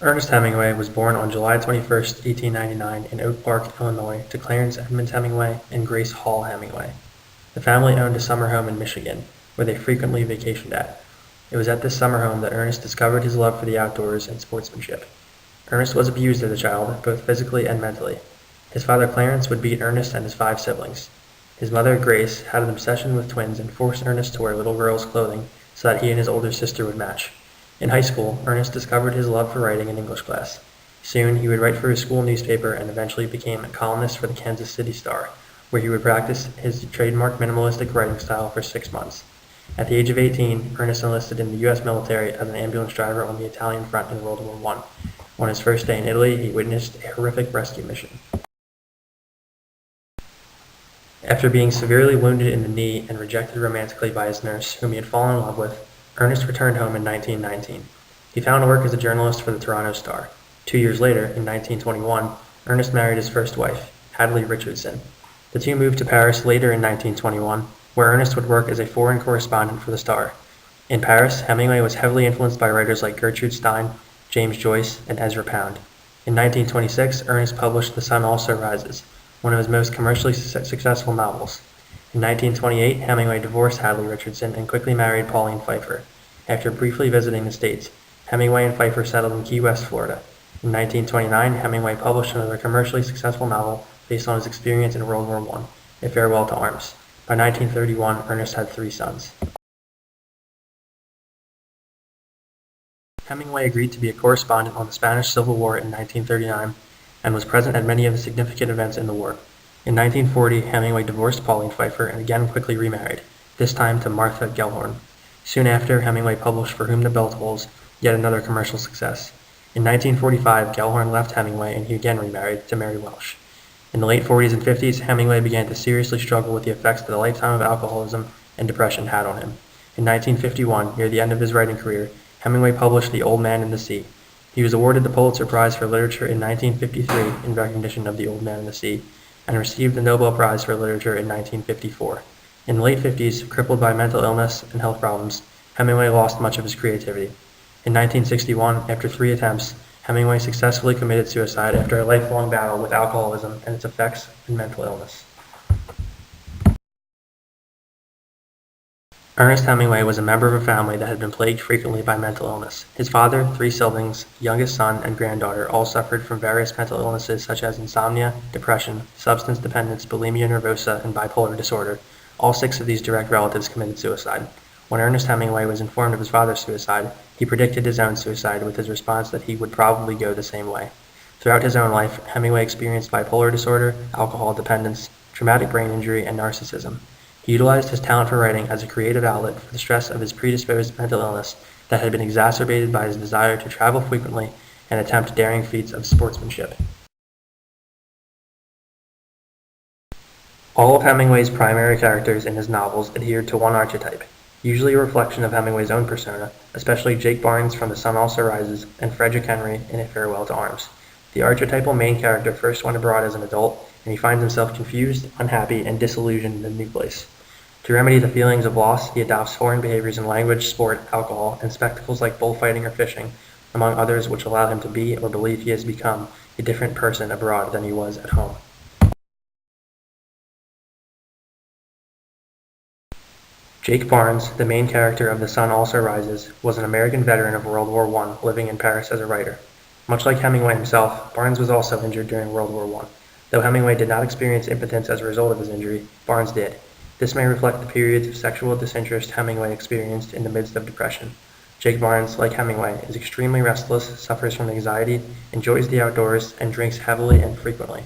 Ernest Hemingway was born on July 21, 1899 in Oak Park, Illinois, to Clarence Edmund Hemingway and Grace Hall Hemingway. The family owned a summer home in Michigan, where they frequently vacationed at. It was at this summer home that Ernest discovered his love for the outdoors and sportsmanship. Ernest was abused as a child, both physically and mentally. His father Clarence would beat Ernest and his 5 siblings. His mother Grace had an obsession with twins and forced Ernest to wear little girls' clothing so that he and his older sister would match. In high school, Ernest discovered his love for writing in English class. Soon, he would write for his school newspaper and eventually became a columnist for the Kansas City Star, where he would practice his trademark minimalistic writing style for 6 months. At the age of 18, Ernest enlisted in the U.S. military as an ambulance driver on the Italian front in World War I. On his first day in Italy, he witnessed a horrific rescue mission. After being severely wounded in the knee and rejected romantically by his nurse, whom he had fallen in love with, Ernest returned home in 1919. He found work as a journalist for the Toronto Star. 2 years later, in 1921, Ernest married his first wife, Hadley Richardson. The two moved to Paris later in 1921, where Ernest would work as a foreign correspondent for the Star. In Paris, Hemingway was heavily influenced by writers like Gertrude Stein, James Joyce, and Ezra Pound. In 1926, Ernest published The Sun Also Rises, one of his most commercially successful novels. In 1928, Hemingway divorced Hadley Richardson and quickly married Pauline Pfeiffer. After briefly visiting the States, Hemingway and Pfeiffer settled in Key West, Florida. In 1929, Hemingway published another commercially successful novel based on his experience in World War I, A Farewell to Arms. By 1931, Ernest had 3 sons. Hemingway agreed to be a correspondent on the Spanish Civil War in 1939 and was present at many of the significant events in the war. In 1940, Hemingway divorced Pauline Pfeiffer and again quickly remarried, this time to Martha Gellhorn. Soon after, Hemingway published For Whom the Bell Tolls, yet another commercial success. In 1945, Gellhorn left Hemingway and he again remarried to Mary Welsh. In the late 40s and 50s, Hemingway began to seriously struggle with the effects that a lifetime of alcoholism and depression had on him. In 1951, near the end of his writing career, Hemingway published The Old Man and the Sea. He was awarded the Pulitzer Prize for Literature in 1953 in recognition of The Old Man and the Sea, and received the Nobel Prize for Literature in 1954. In the late 50s, crippled by mental illness and health problems, Hemingway lost much of his creativity. In 1961, after 3 attempts, Hemingway successfully committed suicide after a lifelong battle with alcoholism and its effects and mental illness. Ernest Hemingway was a member of a family that had been plagued frequently by mental illness. His father, 3 siblings, youngest son, and granddaughter all suffered from various mental illnesses such as insomnia, depression, substance dependence, bulimia nervosa, and bipolar disorder. All 6 of these direct relatives committed suicide. When Ernest Hemingway was informed of his father's suicide, he predicted his own suicide with his response that he would probably go the same way. Throughout his own life, Hemingway experienced bipolar disorder, alcohol dependence, traumatic brain injury, and narcissism. He utilized his talent for writing as a creative outlet for the stress of his predisposed mental illness that had been exacerbated by his desire to travel frequently and attempt daring feats of sportsmanship. All of Hemingway's primary characters in his novels adhered to one archetype, usually a reflection of Hemingway's own persona, especially Jake Barnes from The Sun Also Rises and Frederick Henry in A Farewell to Arms. The archetypal main character first went abroad as an adult, and he finds himself confused, unhappy, and disillusioned in a new place. To remedy the feelings of loss, he adopts foreign behaviors in language, sport, alcohol, and spectacles like bullfighting or fishing, among others which allow him to be or believe he has become a different person abroad than he was at home. Jake Barnes, the main character of The Sun Also Rises, was an American veteran of World War I living in Paris as a writer. Much like Hemingway himself, Barnes was also injured during World War I. Though Hemingway did not experience impotence as a result of his injury, Barnes did. This may reflect the periods of sexual disinterest Hemingway experienced in the midst of depression. Jake Barnes, like Hemingway, is extremely restless, suffers from anxiety, enjoys the outdoors, and drinks heavily and frequently.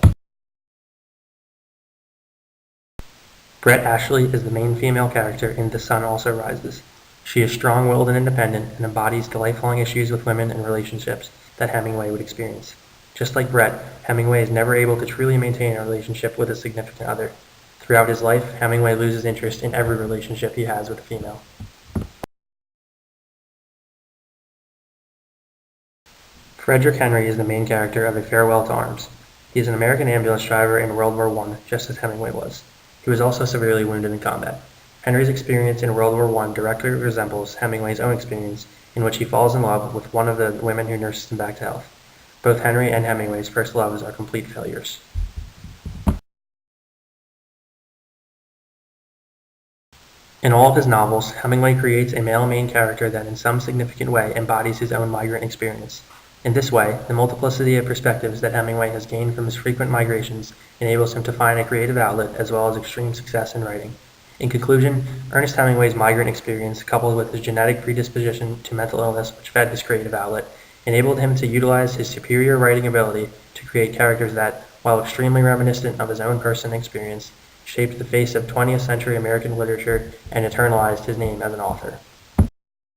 Brett Ashley is the main female character in The Sun Also Rises. She is strong-willed and independent and embodies the lifelong issues with women and relationships that Hemingway would experience. Just like Brett, Hemingway is never able to truly maintain a relationship with a significant other. Throughout his life, Hemingway loses interest in every relationship he has with a female. Frederick Henry is the main character of A Farewell to Arms. He is an American ambulance driver in World War I, just as Hemingway was. He was also severely wounded in combat. Henry's experience in World War I directly resembles Hemingway's own experience in which he falls in love with one of the women who nurses him back to health. Both Henry and Hemingway's first loves are complete failures. In all of his novels, Hemingway creates a male main character that in some significant way embodies his own migrant experience. In this way, the multiplicity of perspectives that Hemingway has gained from his frequent migrations enables him to find a creative outlet as well as extreme success in writing. In conclusion, Ernest Hemingway's migrant experience, coupled with his genetic predisposition to mental illness which fed his creative outlet, enabled him to utilize his superior writing ability to create characters that, while extremely reminiscent of his own personal experience, shaped the face of 20th century American literature and eternalized his name as an author.